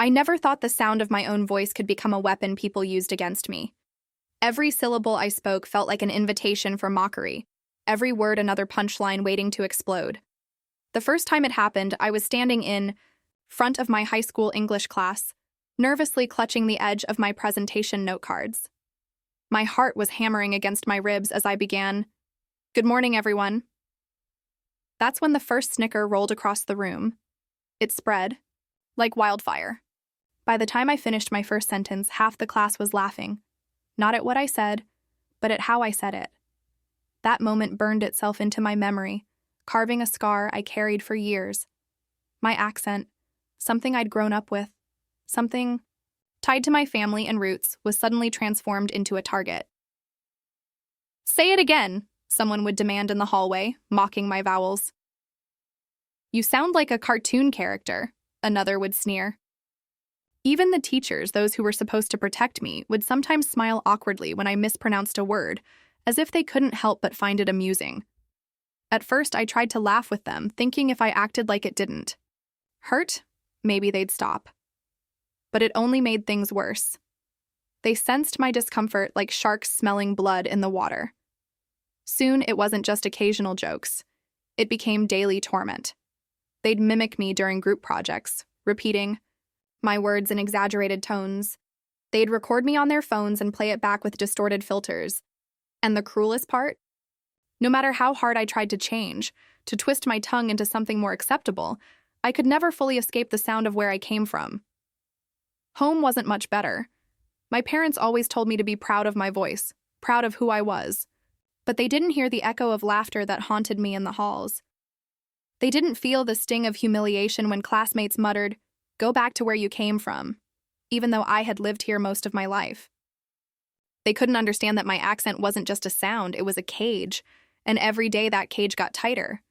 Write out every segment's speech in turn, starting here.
I never thought the sound of my own voice could become a weapon people used against me. Every syllable I spoke felt like an invitation for mockery, every word another punchline waiting to explode. The first time it happened, I was standing in front of my high school English class, nervously clutching the edge of my presentation note cards. My heart was hammering against my ribs as I began, "Good morning, everyone." That's when the first snicker rolled across the room. It spread like wildfire. By the time I finished my first sentence, half the class was laughing, not at what I said, but at how I said it. That moment burned itself into my memory, carving a scar I carried for years. My accent, something I'd grown up with, something tied to my family and roots, was suddenly transformed into a target. "Say it again," someone would demand in the hallway, mocking my vowels. "You sound like a cartoon character," another would sneer. Even the teachers, those who were supposed to protect me, would sometimes smile awkwardly when I mispronounced a word, as if they couldn't help but find it amusing. At first, I tried to laugh with them, thinking if I acted like it didn't hurt, maybe they'd stop. But it only made things worse. They sensed my discomfort like sharks smelling blood in the water. Soon, it wasn't just occasional jokes. It became daily torment. They'd mimic me during group projects, repeating my words in exaggerated tones. They'd record me on their phones and play it back with distorted filters. And the cruelest part? No matter how hard I tried to change, to twist my tongue into something more acceptable, I could never fully escape the sound of where I came from. Home wasn't much better. My parents always told me to be proud of my voice, proud of who I was. But they didn't hear the echo of laughter that haunted me in the halls. They didn't feel the sting of humiliation when classmates muttered, "Go back to where you came from," even though I had lived here most of my life. They couldn't understand that my accent wasn't just a sound, it was a cage, and every day that cage got tighter.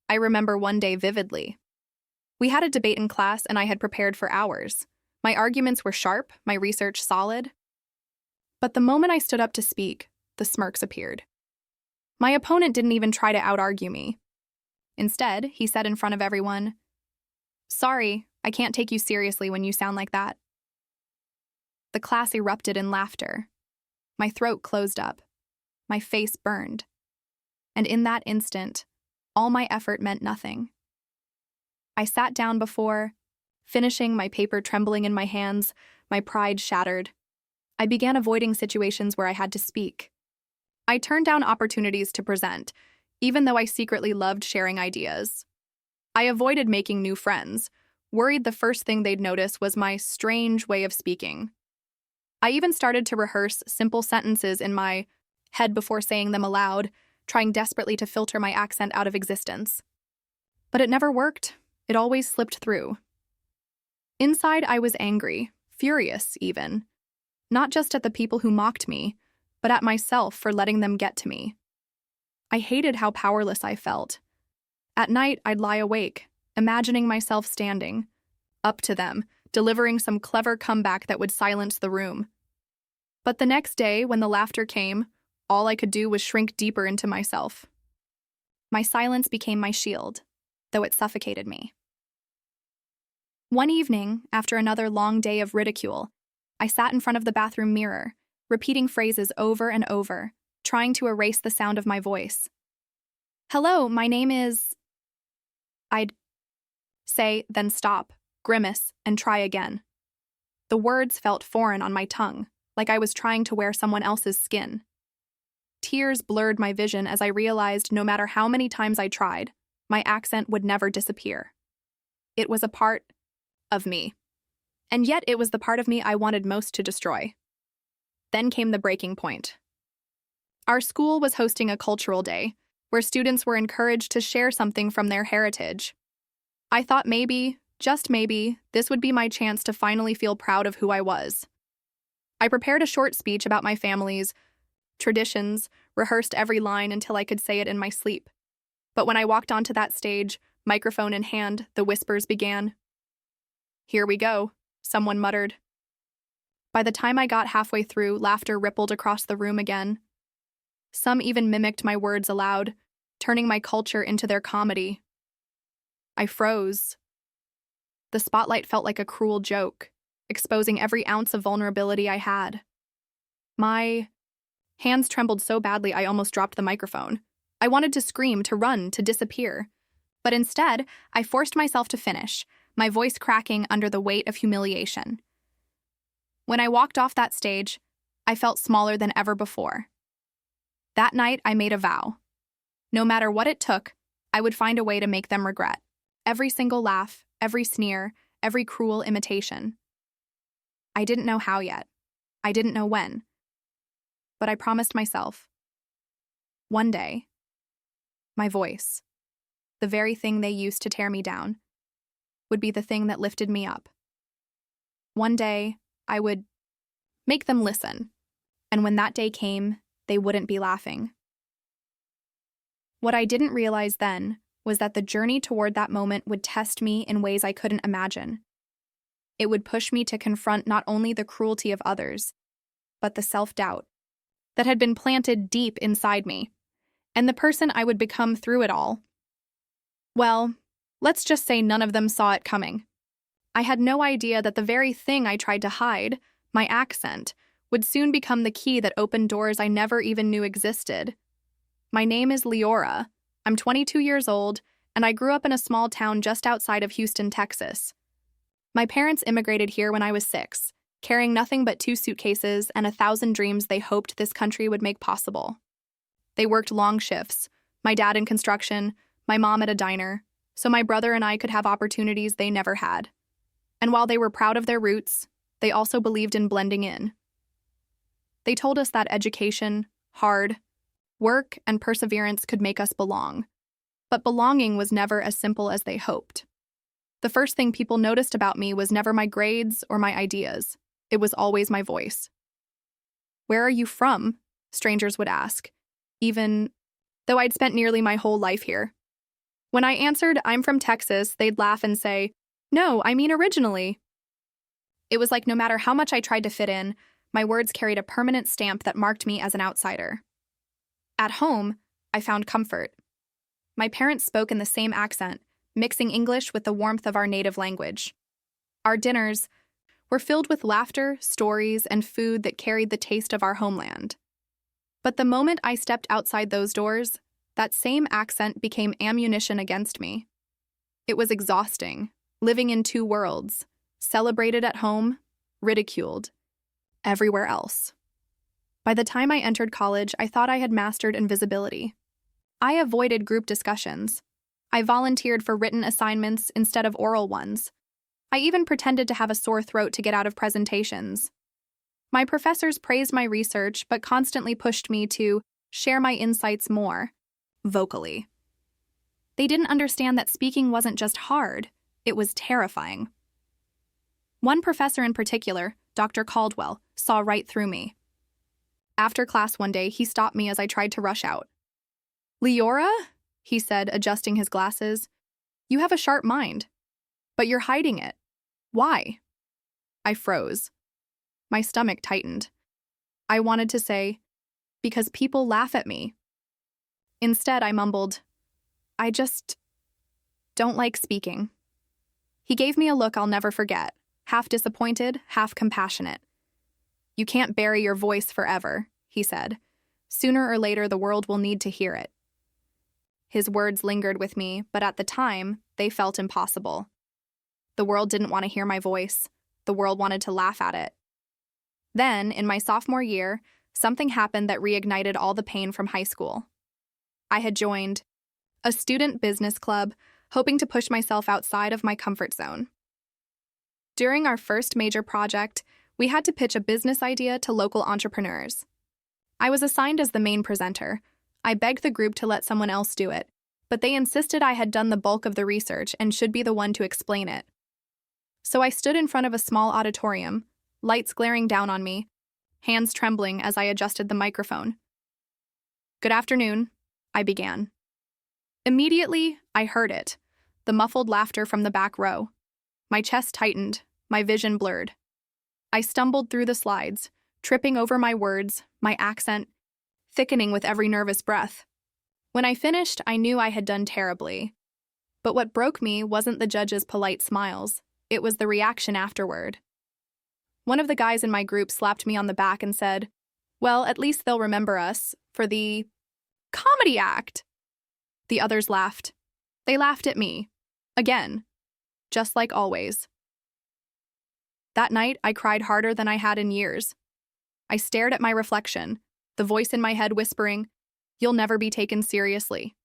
I remember one day vividly. We had a debate in class and I had prepared for hours. My arguments were sharp, my research solid. But the moment I stood up to speak, the smirks appeared. My opponent didn't even try to out-argue me. Instead, he said in front of everyone, "Sorry, I can't take you seriously when you sound like that." The class erupted in laughter. My throat closed up. My face burned. And in that instant, all my effort meant nothing. I sat down before, finishing my paper trembling in my hands, my pride shattered. I began avoiding situations where I had to speak. I turned down opportunities to present, even though I secretly loved sharing ideas. I avoided making new friends, worried the first thing they'd notice was my strange way of speaking. I even started to rehearse simple sentences in my head before saying them aloud, trying desperately to filter my accent out of existence. But it never worked. It always slipped through. Inside, I was angry, furious even. Not just at the people who mocked me, but at myself for letting them get to me. I hated how powerless I felt. At night, I'd lie awake, imagining myself standing, up to them, delivering some clever comeback that would silence the room. But the next day, when the laughter came, all I could do was shrink deeper into myself. My silence became my shield, though it suffocated me. One evening, after another long day of ridicule, I sat in front of the bathroom mirror, repeating phrases over and over, trying to erase the sound of my voice. "Hello, my name is..." I'd say, then stop, grimace, and try again. The words felt foreign on my tongue, like I was trying to wear someone else's skin. Tears blurred my vision as I realized no matter how many times I tried, my accent would never disappear. It was a part of me. And yet it was the part of me I wanted most to destroy. Then came the breaking point. Our school was hosting a cultural day, where students were encouraged to share something from their heritage. I thought maybe, just maybe, this would be my chance to finally feel proud of who I was. I prepared a short speech about my family's traditions, rehearsed every line until I could say it in my sleep. But when I walked onto that stage, microphone in hand, the whispers began. "Here we go," someone muttered. By the time I got halfway through, laughter rippled across the room again. Some even mimicked my words aloud, turning my culture into their comedy. I froze. The spotlight felt like a cruel joke, exposing every ounce of vulnerability I had. My hands trembled so badly I almost dropped the microphone. I wanted to scream, to run, to disappear. But instead, I forced myself to finish, my voice cracking under the weight of humiliation. When I walked off that stage, I felt smaller than ever before. That night, I made a vow. No matter what it took, I would find a way to make them regret. Every single laugh, every sneer, every cruel imitation. I didn't know how yet. I didn't know when. But I promised myself. One day, my voice, the very thing they used to tear me down, would be the thing that lifted me up. One day, I would make them listen, and when that day came, they wouldn't be laughing. What I didn't realize then was that the journey toward that moment would test me in ways I couldn't imagine. It would push me to confront not only the cruelty of others, but the self-doubt that had been planted deep inside me, and the person I would become through it all. Well, let's just say none of them saw it coming. I had no idea that the very thing I tried to hide, my accent, would soon become the key that opened doors I never even knew existed. My name is Leora. I'm 22 years old, and I grew up in a small town just outside of Houston, Texas. My parents immigrated here when I was 6, carrying nothing but 2 suitcases and 1,000 dreams they hoped this country would make possible. They worked long shifts, my dad in construction, my mom at a diner, so my brother and I could have opportunities they never had. And while they were proud of their roots, they also believed in blending in. They told us that education, hard work, and perseverance could make us belong. But belonging was never as simple as they hoped. The first thing people noticed about me was never my grades or my ideas. It was always my voice. "Where are you from?" strangers would ask, even though I'd spent nearly my whole life here. When I answered, "I'm from Texas," they'd laugh and say, "No, I mean originally." It was like no matter how much I tried to fit in, my words carried a permanent stamp that marked me as an outsider. At home, I found comfort. My parents spoke in the same accent, mixing English with the warmth of our native language. Our dinners were filled with laughter, stories, and food that carried the taste of our homeland. But the moment I stepped outside those doors, that same accent became ammunition against me. It was exhausting, living in 2 worlds, celebrated at home, ridiculed everywhere else. By the time I entered college, I thought I had mastered invisibility. I avoided group discussions. I volunteered for written assignments instead of oral ones. I even pretended to have a sore throat to get out of presentations. My professors praised my research, but constantly pushed me to share my insights more, vocally. They didn't understand that speaking wasn't just hard, it was terrifying. One professor in particular, Dr. Caldwell, saw right through me. After class one day, he stopped me as I tried to rush out. "Leora," he said, adjusting his glasses, "you have a sharp mind, but you're hiding it. Why?" I froze. My stomach tightened. I wanted to say, "Because people laugh at me." Instead, I mumbled, "I just don't like speaking." He gave me a look I'll never forget, half disappointed, half compassionate. "You can't bury your voice forever," he said. "Sooner or later, the world will need to hear it." His words lingered with me, but at the time, they felt impossible. The world didn't want to hear my voice. The world wanted to laugh at it. Then, in my sophomore year, something happened that reignited all the pain from high school. I had joined a student business club, hoping to push myself outside of my comfort zone. During our first major project, we had to pitch a business idea to local entrepreneurs. I was assigned as the main presenter. I begged the group to let someone else do it, but they insisted I had done the bulk of the research and should be the one to explain it. So I stood in front of a small auditorium, lights glaring down on me, hands trembling as I adjusted the microphone. "Good afternoon," I began. Immediately, I heard it, the muffled laughter from the back row. My chest tightened, my vision blurred. I stumbled through the slides, tripping over my words, my accent thickening with every nervous breath. When I finished, I knew I had done terribly. But what broke me wasn't the judge's polite smiles, it was the reaction afterward. One of the guys in my group slapped me on the back and said, "Well, at least they'll remember us for the comedy act." The others laughed. They laughed at me. Again. Just like always. That night, I cried harder than I had in years. I stared at my reflection, the voice in my head whispering, "You'll never be taken seriously.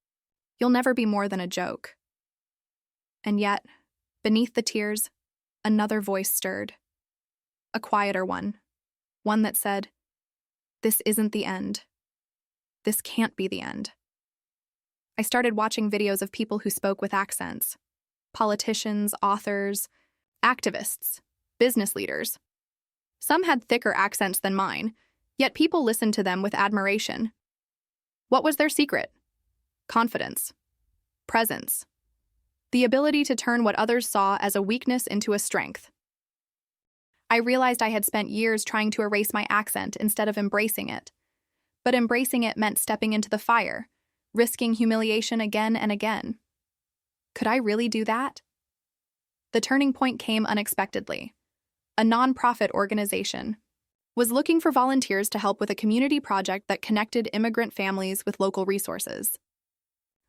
You'll never be more than a joke." And yet, beneath the tears, another voice stirred. A quieter one. One that said, "This isn't the end. This can't be the end." I started watching videos of people who spoke with accents. Politicians, authors, activists, business leaders. Some had thicker accents than mine, yet people listened to them with admiration. What was their secret? Confidence. Presence. The ability to turn what others saw as a weakness into a strength. I realized I had spent years trying to erase my accent instead of embracing it. But embracing it meant stepping into the fire, risking humiliation again and again. Could I really do that? The turning point came unexpectedly. A nonprofit organization was looking for volunteers to help with a community project that connected immigrant families with local resources.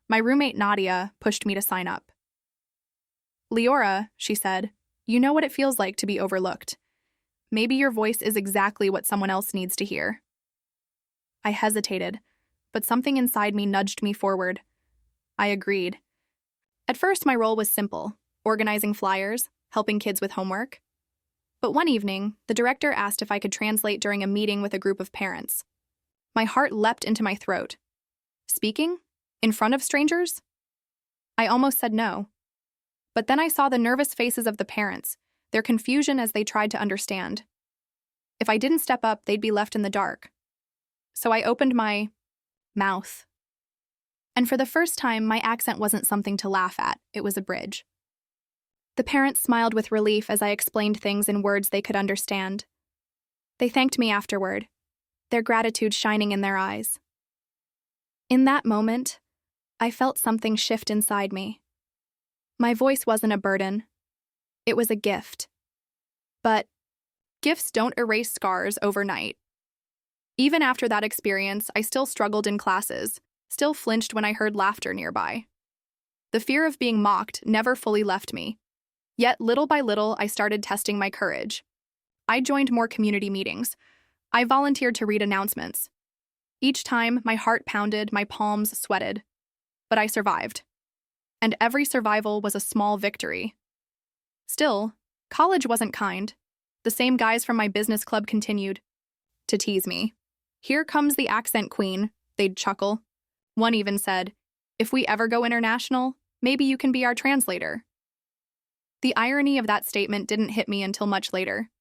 My roommate Nadia pushed me to sign up. "Leora," she said, "you know what it feels like to be overlooked. Maybe your voice is exactly what someone else needs to hear." I hesitated, but something inside me nudged me forward. I agreed. At first, my role was simple, organizing flyers, helping kids with homework. But one evening, the director asked if I could translate during a meeting with a group of parents. My heart leapt into my throat. Speaking? In front of strangers? I almost said no. But then I saw the nervous faces of the parents, their confusion as they tried to understand. If I didn't step up, they'd be left in the dark. So I opened my mouth. And for the first time, my accent wasn't something to laugh at, it was a bridge. The parents smiled with relief as I explained things in words they could understand. They thanked me afterward, their gratitude shining in their eyes. In that moment, I felt something shift inside me. My voice wasn't a burden. It was a gift. But gifts don't erase scars overnight. Even after that experience, I still struggled in classes, still flinched when I heard laughter nearby. The fear of being mocked never fully left me. Yet, little by little, I started testing my courage. I joined more community meetings. I volunteered to read announcements. Each time, my heart pounded, my palms sweated. But I survived. And every survival was a small victory. Still, college wasn't kind. The same guys from my business club continued to tease me. "Here comes the accent queen," they'd chuckle. One even said, "If we ever go international, maybe you can be our translator." The irony of that statement didn't hit me until much later.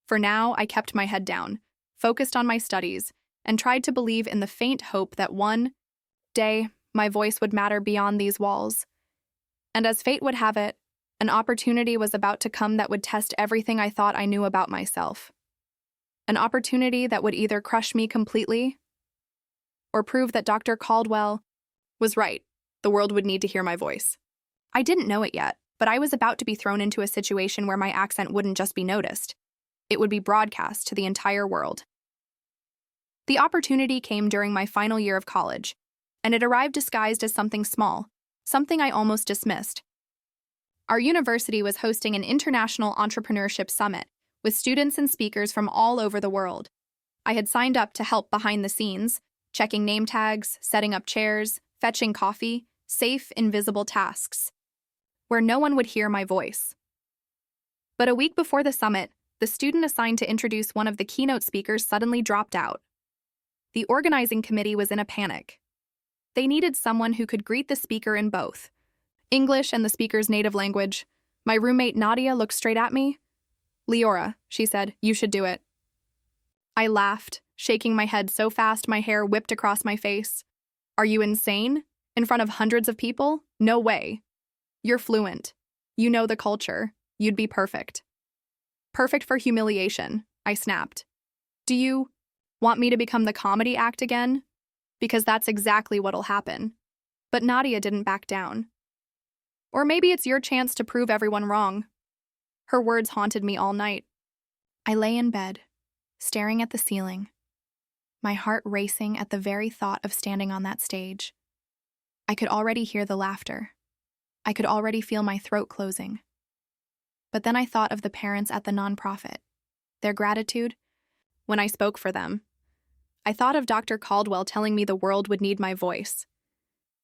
For now, I kept my head down, focused on my studies, and tried to believe in the faint hope that one day my voice would matter beyond these walls. And as fate would have it, an opportunity was about to come that would test everything I thought I knew about myself. An opportunity that would either crush me completely or prove that Dr. Caldwell was right. The world would need to hear my voice. I didn't know it yet, but I was about to be thrown into a situation where my accent wouldn't just be noticed. It would be broadcast to the entire world. The opportunity came during my final year of college, and it arrived disguised as something small, something I almost dismissed. Our university was hosting an international entrepreneurship summit with students and speakers from all over the world. I had signed up to help behind the scenes, checking name tags, setting up chairs, fetching coffee, safe, invisible tasks, where no one would hear my voice. But a week before the summit, the student assigned to introduce one of the keynote speakers suddenly dropped out. The organizing committee was in a panic. They needed someone who could greet the speaker in both English and the speaker's native language. My roommate Nadia looked straight at me. "Leora," she said, "you should do it." I laughed, shaking my head so fast my hair whipped across my face. "Are you insane? In front of hundreds of people? No way. You're fluent. You know the culture. You'd be perfect." "Perfect for humiliation," I snapped. "Do you want me to become the comedy act again? Because that's exactly what'll happen." But Nadia didn't back down. "Or maybe it's your chance to prove everyone wrong." Her words haunted me all night. I lay in bed, staring at the ceiling, my heart racing at the very thought of standing on that stage. I could already hear the laughter. I could already feel my throat closing. But then I thought of the parents at the nonprofit, their gratitude when I spoke for them. I thought of Dr. Caldwell telling me the world would need my voice.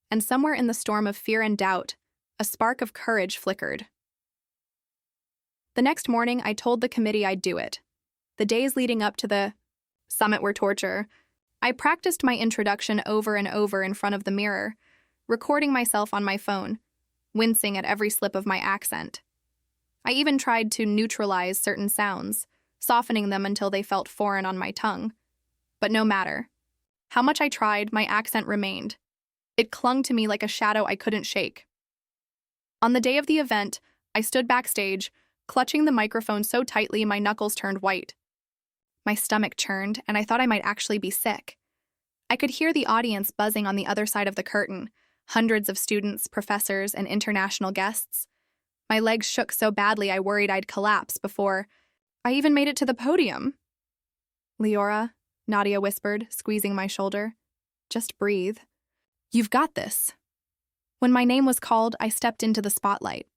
And somewhere in the storm of fear and doubt, a spark of courage flickered. The next morning, I told the committee I'd do it. The days leading up to the summit were torture. I practiced my introduction over and over in front of the mirror, recording myself on my phone, wincing at every slip of my accent. I even tried to neutralize certain sounds, softening them until they felt foreign on my tongue. But no matter. How much I tried, my accent remained. It clung to me like a shadow I couldn't shake. On the day of the event, I stood backstage, clutching the microphone so tightly my knuckles turned white. My stomach churned, and I thought I might actually be sick. I could hear the audience buzzing on the other side of the curtain, hundreds of students, professors, and international guests. My legs shook so badly I worried I'd collapse before I even made it to the podium. "Leora," Nadia whispered, squeezing my shoulder. "Just breathe. You've got this." When my name was called, I stepped into the spotlight.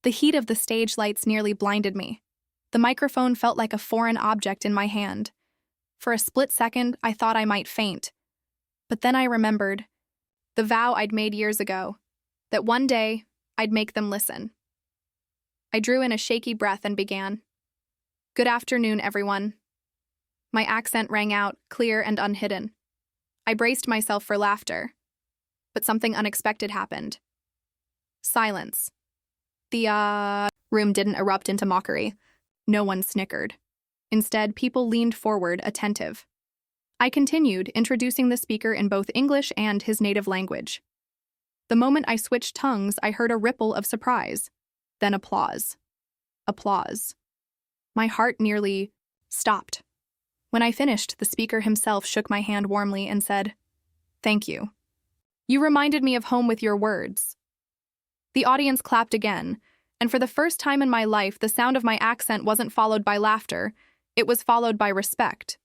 The heat of the stage lights nearly blinded me. The microphone felt like a foreign object in my hand. For a split second, I thought I might faint. But then I remembered the vow I'd made years ago, that one day I'd make them listen. I drew in a shaky breath and began. "Good afternoon, everyone." My accent rang out, clear and unhidden. I braced myself for laughter. But something unexpected happened. Silence. The room didn't erupt into mockery. No one snickered. Instead, people leaned forward, attentive. I continued, introducing the speaker in both English and his native language. The moment I switched tongues, I heard a ripple of surprise. Then applause. Applause. My heart nearly stopped. When I finished, the speaker himself shook my hand warmly and said, "Thank you. You reminded me of home with your words." The audience clapped again, and for the first time in my life, the sound of my accent wasn't followed by laughter, it was followed by respect.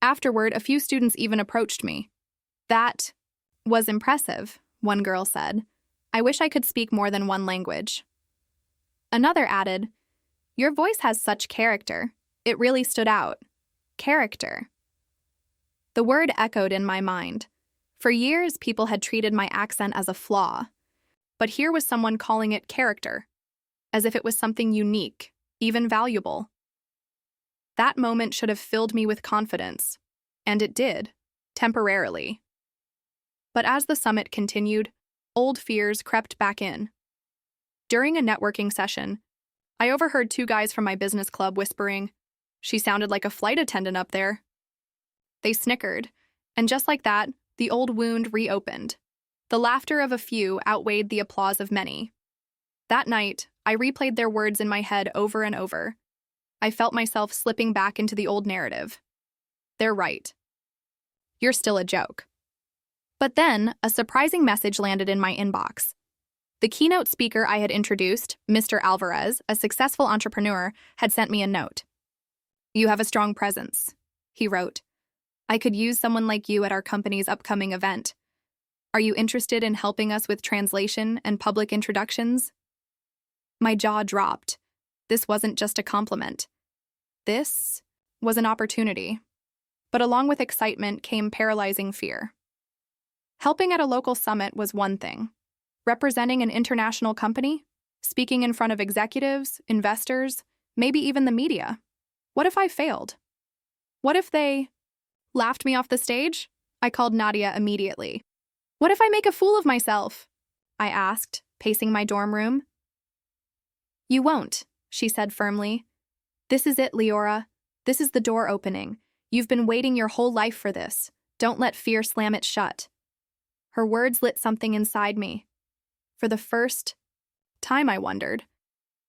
Afterward, a few students even approached me. "That was impressive," one girl said. "I wish I could speak more than one language." Another added, "Your voice has such character. It really stood out." Character. The word echoed in my mind. For years, people had treated my accent as a flaw. But here was someone calling it character, as if it was something unique, even valuable. That moment should have filled me with confidence, and it did, temporarily. But as the summit continued, old fears crept back in. During a networking session, I overheard two guys from my business club whispering, "She sounded like a flight attendant up there." They snickered, and just like that, the old wound reopened. The laughter of a few outweighed the applause of many. That night, I replayed their words in my head over and over. I felt myself slipping back into the old narrative. "They're right. You're still a joke." But then, a surprising message landed in my inbox. The keynote speaker I had introduced, Mr. Alvarez, a successful entrepreneur, had sent me a note. "You have a strong presence," he wrote. "I could use someone like you at our company's upcoming event. Are you interested in helping us with translation and public introductions?" My jaw dropped. This wasn't just a compliment. This was an opportunity. But along with excitement came paralyzing fear. Helping at a local summit was one thing. Representing an international company? Speaking in front of executives, investors, maybe even the media? What if I failed? What if they laughed me off the stage? I called Nadia immediately. "What if I make a fool of myself?" I asked, pacing my dorm room. "You won't," she said firmly. "This is it, Leora. This is the door opening. You've been waiting your whole life for this. Don't let fear slam it shut." Her words lit something inside me. For the first time, I wondered,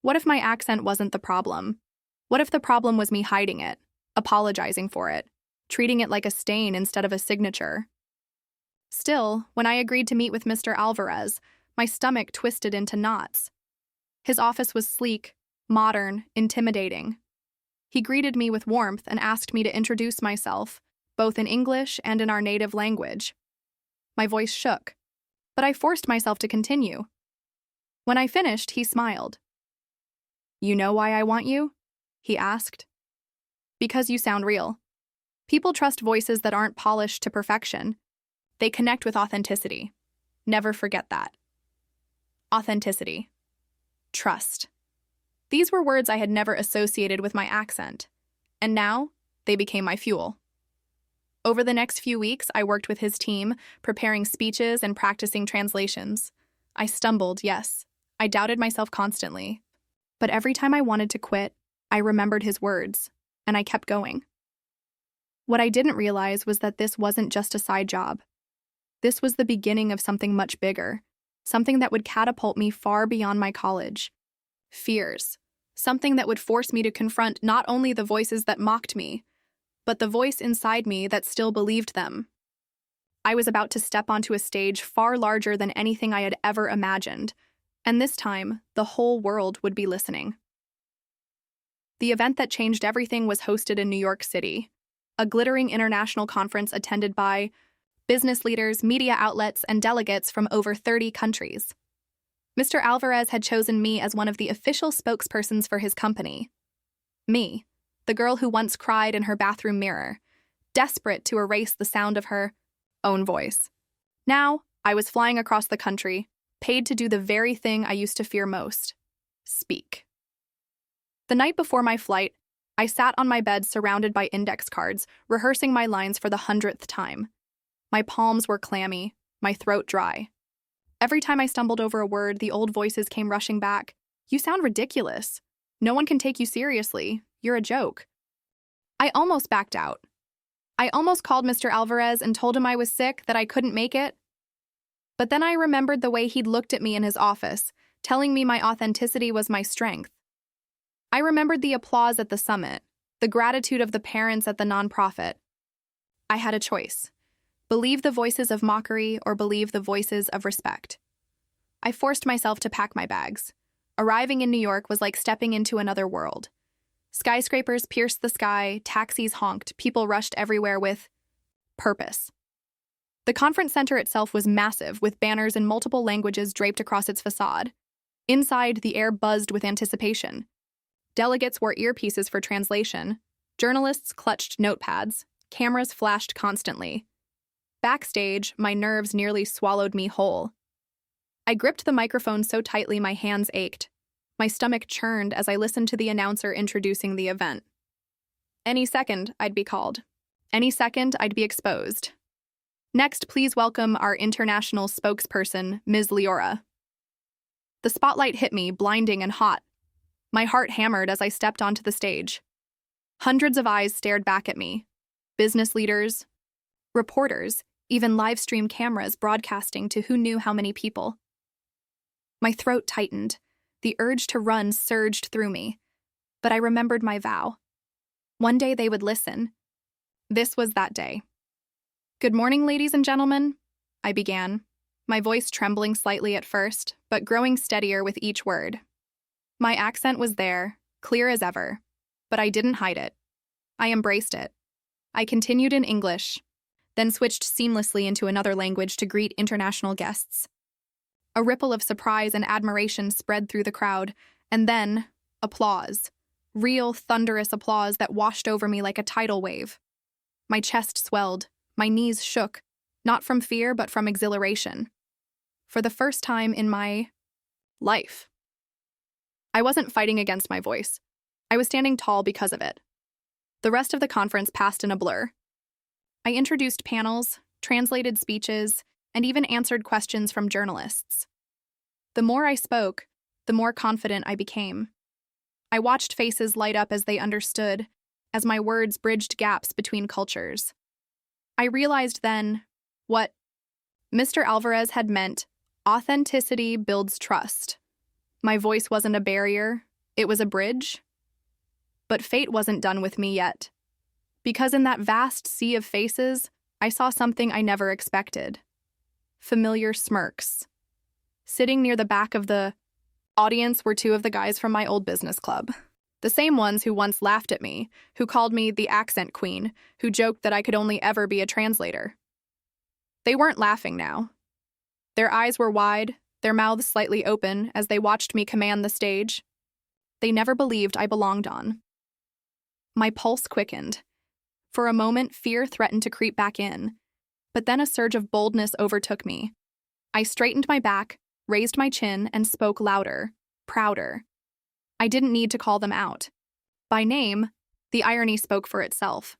what if my accent wasn't the problem? What if the problem was me hiding it, apologizing for it, treating it like a stain instead of a signature? Still, when I agreed to meet with Mr. Alvarez, my stomach twisted into knots. His office was sleek, modern, intimidating. He greeted me with warmth and asked me to introduce myself, both in English and in our native language. My voice shook, but I forced myself to continue. When I finished, he smiled. "You know why I want you?" he asked. "Because you sound real. People trust voices that aren't polished to perfection. They connect with authenticity. Never forget that." Authenticity. Trust. These were words I had never associated with my accent, and now they became my fuel. Over the next few weeks, I worked with his team, preparing speeches and practicing translations. I stumbled, yes. I doubted myself constantly. But every time I wanted to quit, I remembered his words, and I kept going. What I didn't realize was that this wasn't just a side job. This was the beginning of something much bigger, something that would catapult me far beyond my college. Fears. Something that would force me to confront not only the voices that mocked me, but the voice inside me that still believed them. I was about to step onto a stage far larger than anything I had ever imagined, and this time, the whole world would be listening. The event that changed everything was hosted in New York City, a glittering international conference attended by business leaders, media outlets, and delegates from over 30 countries. Mr. Alvarez had chosen me as one of the official spokespersons for his company. Me, the girl who once cried in her bathroom mirror, desperate to erase the sound of her own voice. Now, I was flying across the country, paid to do the very thing I used to fear most: speak. The night before my flight, I sat on my bed surrounded by index cards, rehearsing my lines for the 100th time. My palms were clammy, my throat dry. Every time I stumbled over a word, the old voices came rushing back. "You sound ridiculous. No one can take you seriously. You're a joke." I almost backed out. I almost called Mr. Alvarez and told him I was sick, that I couldn't make it. But then I remembered the way he'd looked at me in his office, telling me my authenticity was my strength. I remembered the applause at the summit, the gratitude of the parents at the nonprofit. I had a choice: believe the voices of mockery or believe the voices of respect. I forced myself to pack my bags. Arriving in New York was like stepping into another world. Skyscrapers pierced the sky, taxis honked, people rushed everywhere with purpose. The conference center itself was massive, with banners in multiple languages draped across its facade. Inside, the air buzzed with anticipation. Delegates wore earpieces for translation. Journalists clutched notepads. Cameras flashed constantly. Backstage, my nerves nearly swallowed me whole. I gripped the microphone so tightly my hands ached. My stomach churned as I listened to the announcer introducing the event. Any second, I'd be called. Any second, I'd be exposed. Next, please welcome our international spokesperson, Ms. Leora. The spotlight hit me, blinding and hot. My heart hammered as I stepped onto the stage. Hundreds of eyes stared back at me. Business leaders, reporters, even live stream cameras broadcasting to who knew how many people. My throat tightened. The urge to run surged through me. But I remembered my vow. One day they would listen. This was that day. "Good morning, ladies and gentlemen," I began, my voice trembling slightly at first, but growing steadier with each word. My accent was there, clear as ever, but I didn't hide it. I embraced it. I continued in English, then switched seamlessly into another language to greet international guests. A ripple of surprise and admiration spread through the crowd, and then applause. Real, thunderous applause that washed over me like a tidal wave. My chest swelled, my knees shook, not from fear but from exhilaration. For the first time in my life. I wasn't fighting against my voice. I was standing tall because of it. The rest of the conference passed in a blur. I introduced panels, translated speeches, and even answered questions from journalists. The more I spoke, the more confident I became. I watched faces light up as they understood, as my words bridged gaps between cultures. I realized then what Mr. Alvarez had meant: authenticity builds trust. My voice wasn't a barrier, it was a bridge. But fate wasn't done with me yet, because in that vast sea of faces, I saw something I never expected. Familiar smirks. Sitting near the back of the audience were two of the guys from my old business club. The same ones who once laughed at me, who called me the accent queen, who joked that I could only ever be a translator. They weren't laughing now. Their eyes were wide, their mouths slightly open as they watched me command the stage. They never believed I belonged on. My pulse quickened. For a moment, fear threatened to creep back in, but then a surge of boldness overtook me. I straightened my back, raised my chin, and spoke louder, prouder. I didn't need to call them out. By name, the irony spoke for itself.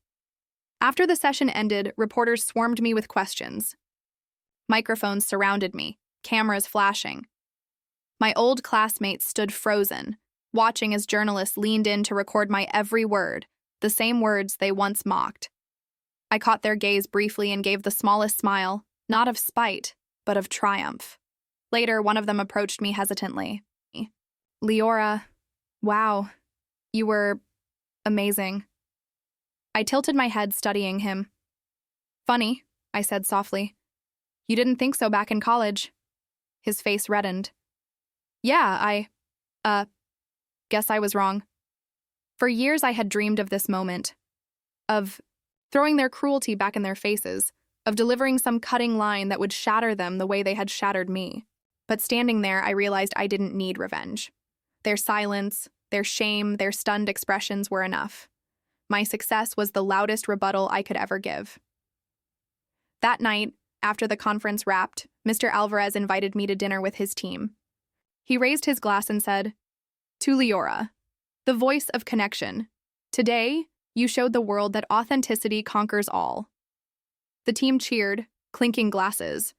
After the session ended, reporters swarmed me with questions. Microphones surrounded me, cameras flashing. My old classmates stood frozen, watching as journalists leaned in to record my every word, the same words they once mocked. I caught their gaze briefly and gave the smallest smile, not of spite, but of triumph. Later, one of them approached me hesitantly. "Leora, wow, you were amazing." I tilted my head, studying him. "Funny," I said softly. "You didn't think so back in college." His face reddened. "Yeah, guess I was wrong." For years I had dreamed of this moment, of throwing their cruelty back in their faces, of delivering some cutting line that would shatter them the way they had shattered me. But standing there, I realized I didn't need revenge. Their silence, their shame, their stunned expressions were enough. My success was the loudest rebuttal I could ever give. That night, after the conference wrapped, Mr. Alvarez invited me to dinner with his team. He raised his glass and said, "To Leora, the voice of connection. Today, you showed the world that authenticity conquers all." The team cheered, clinking glasses.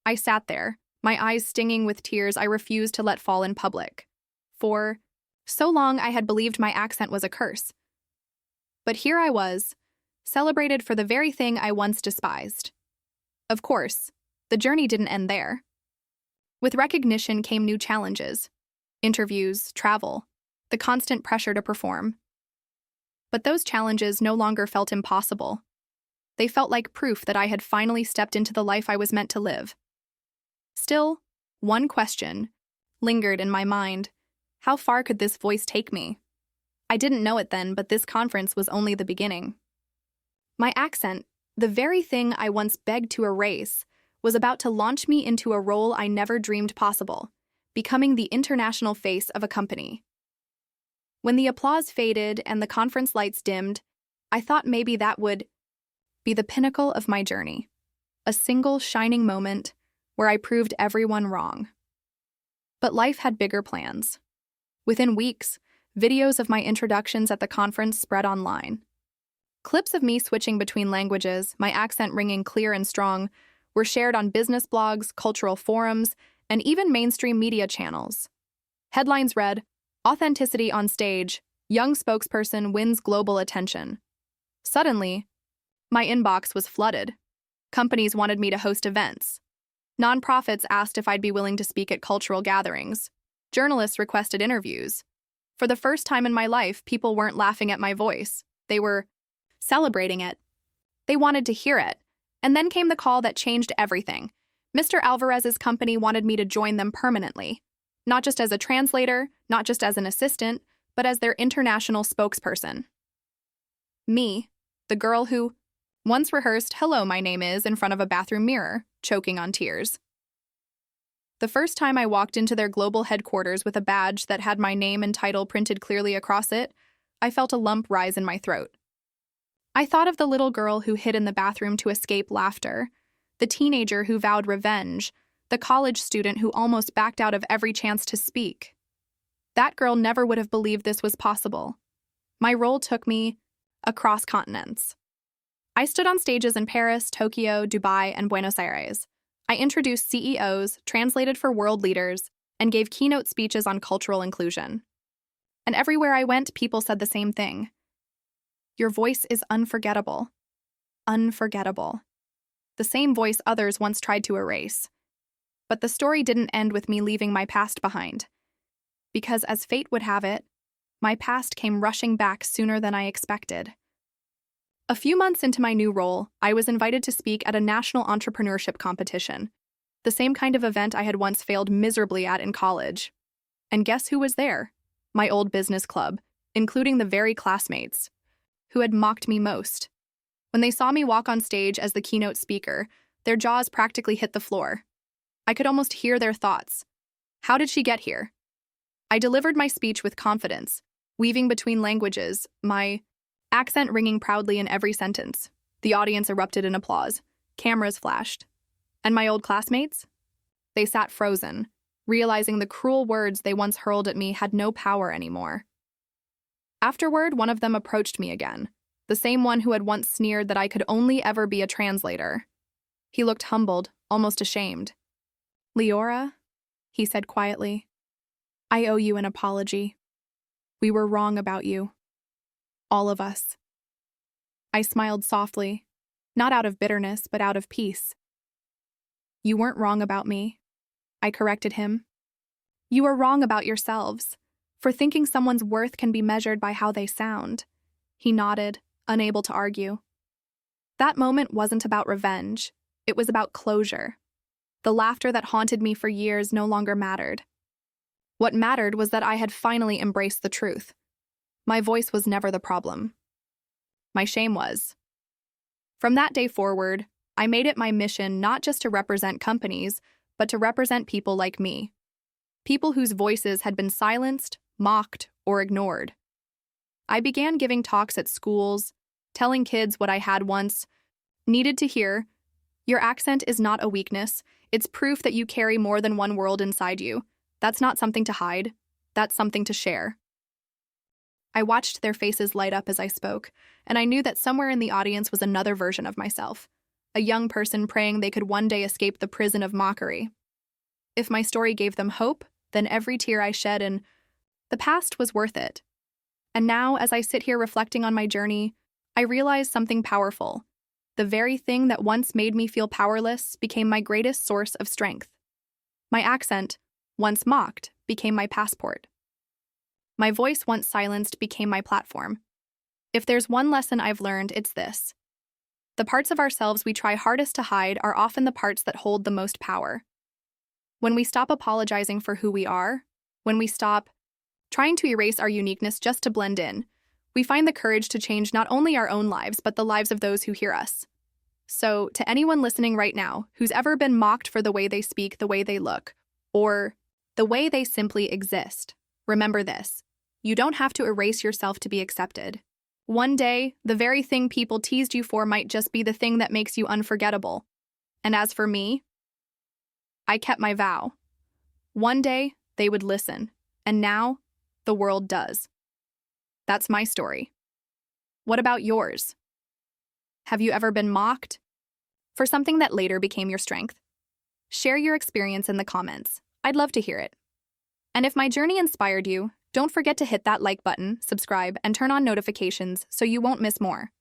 I sat there, my eyes stinging with tears I refused to let fall in public. For so long I had believed my accent was a curse. But here I was, celebrated for the very thing I once despised. Of course, the journey didn't end there. With recognition came new challenges: interviews, travel, the constant pressure to perform. But those challenges no longer felt impossible. They felt like proof that I had finally stepped into the life I was meant to live. Still, one question lingered in my mind: how far could this voice take me? I didn't know it then, but this conference was only the beginning. My accent, the very thing I once begged to erase, was about to launch me into a role I never dreamed possible, becoming the international face of a company. When the applause faded and the conference lights dimmed, I thought maybe that would be the pinnacle of my journey, a single shining moment where I proved everyone wrong. But life had bigger plans. Within weeks, videos of my introductions at the conference spread online. Clips of me switching between languages, my accent ringing clear and strong, were shared on business blogs, cultural forums, and even mainstream media channels. Headlines read, "Authenticity on stage, young spokesperson wins global attention." Suddenly, my inbox was flooded. Companies wanted me to host events. Nonprofits asked if I'd be willing to speak at cultural gatherings. Journalists requested interviews. For the first time in my life, people weren't laughing at my voice. They were celebrating it. They wanted to hear it. And then came the call that changed everything. Mr. Alvarez's company wanted me to join them permanently. Not just as a translator, not just as an assistant, but as their international spokesperson. Me, the girl who once rehearsed "Hello, my name is" in front of a bathroom mirror, choking on tears. The first time I walked into their global headquarters with a badge that had my name and title printed clearly across it, I felt a lump rise in my throat. I thought of the little girl who hid in the bathroom to escape laughter, the teenager who vowed revenge, the college student who almost backed out of every chance to speak. That girl never would have believed this was possible. My role took me across continents. I stood on stages in Paris, Tokyo, Dubai, and Buenos Aires. I introduced CEOs, translated for world leaders, and gave keynote speeches on cultural inclusion. And everywhere I went, people said the same thing. "Your voice is unforgettable." Unforgettable. The same voice others once tried to erase. But the story didn't end with me leaving my past behind. Because as fate would have it, my past came rushing back sooner than I expected. A few months into my new role, I was invited to speak at a national entrepreneurship competition, the same kind of event I had once failed miserably at in college. And guess who was there? My old business club, including the very classmates who had mocked me most. When they saw me walk on stage as the keynote speaker, their jaws practically hit the floor. I could almost hear their thoughts. How did she get here? I delivered my speech with confidence, weaving between languages, my accent ringing proudly in every sentence. The audience erupted in applause. Cameras flashed. And my old classmates? They sat frozen, realizing the cruel words they once hurled at me had no power anymore. Afterward, one of them approached me again, the same one who had once sneered that I could only ever be a translator. He looked humbled, almost ashamed. "Leora," he said quietly, "I owe you an apology. We were wrong about you. All of us." I smiled softly, not out of bitterness, but out of peace. "You weren't wrong about me," I corrected him. "You were wrong about yourselves, for thinking someone's worth can be measured by how they sound." He nodded, unable to argue. That moment wasn't about revenge. It was about closure. The laughter that haunted me for years no longer mattered. What mattered was that I had finally embraced the truth. My voice was never the problem. My shame was. From that day forward, I made it my mission not just to represent companies, but to represent people like me. People whose voices had been silenced, mocked, or ignored. I began giving talks at schools, telling kids what I had once needed to hear. Your accent is not a weakness. It's proof that you carry more than one world inside you. That's not something to hide. That's something to share. I watched their faces light up as I spoke, and I knew that somewhere in the audience was another version of myself, a young person praying they could one day escape the prison of mockery. If my story gave them hope, then every tear I shed in the past was worth it. And now, as I sit here reflecting on my journey, I realize something powerful. The very thing that once made me feel powerless became my greatest source of strength. My accent, once mocked, became my passport. My voice, once silenced, became my platform. If there's one lesson I've learned, it's this. The parts of ourselves we try hardest to hide are often the parts that hold the most power. When we stop apologizing for who we are, when we stop trying to erase our uniqueness just to blend in, we find the courage to change not only our own lives, but the lives of those who hear us. So, to anyone listening right now who's ever been mocked for the way they speak, the way they look, or the way they simply exist, remember this. You don't have to erase yourself to be accepted. One day, the very thing people teased you for might just be the thing that makes you unforgettable. And as for me, I kept my vow. One day, they would listen, and now, the world does. That's my story. What about yours? Have you ever been mocked for something that later became your strength? Share your experience in the comments. I'd love to hear it. And if my journey inspired you, don't forget to hit that like button, subscribe, and turn on notifications so you won't miss more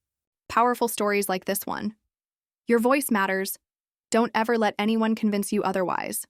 powerful stories like this one. Your voice matters. Don't ever let anyone convince you otherwise.